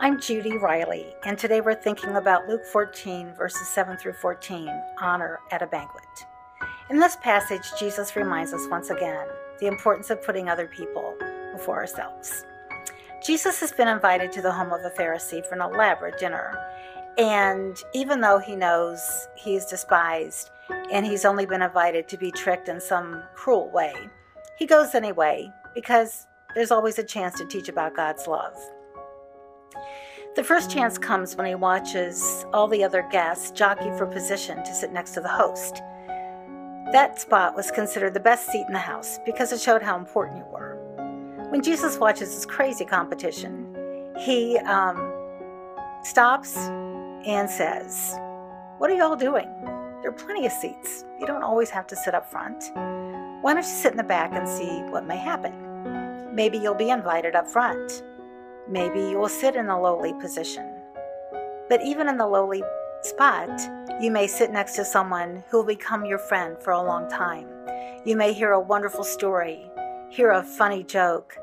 I'm Judy Riley, and today we're thinking about Luke 14, verses 7 through 14, honor at a banquet. In this passage, Jesus reminds us once again the importance of putting other people before ourselves. Jesus has been invited to the home of a Pharisee for an elaborate dinner, and even though he knows he is despised and he's only been invited to be tricked in some cruel way, he goes anyway because there's always a chance to teach about God's love. The first chance comes when he watches all the other guests jockey for position to sit next to the host. That spot was considered the best seat in the house because it showed how important you were. When Jesus watches this crazy competition, he stops and says, "What are you all doing? There are plenty of seats. You don't always have to sit up front. Why don't you sit in the back and see what may happen? Maybe you'll be invited up front. Maybe you will sit in a lowly position. But even in the lowly spot, you may sit next to someone who will become your friend for a long time. You may hear a wonderful story, hear a funny joke,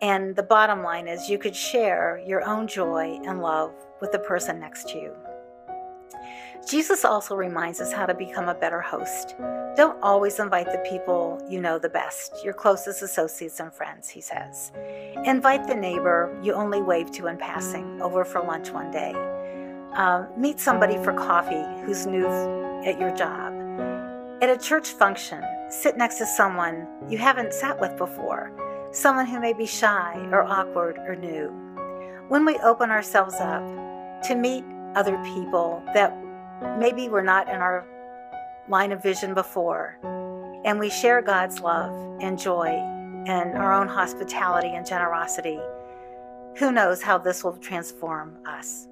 and the bottom line is you could share your own joy and love with the person next to you." Jesus also reminds us how to become a better host. Don't always invite the people you know the best, your closest associates and friends, he says. Invite the neighbor you only wave to in passing over for lunch one day. Meet somebody for coffee who's new at your job. At a church function, sit next to someone you haven't sat with before, someone who may be shy or awkward or new. When we open ourselves up to meet other people that maybe were not in our line of vision before, and we share God's love and joy and our own hospitality and generosity, who knows how this will transform us.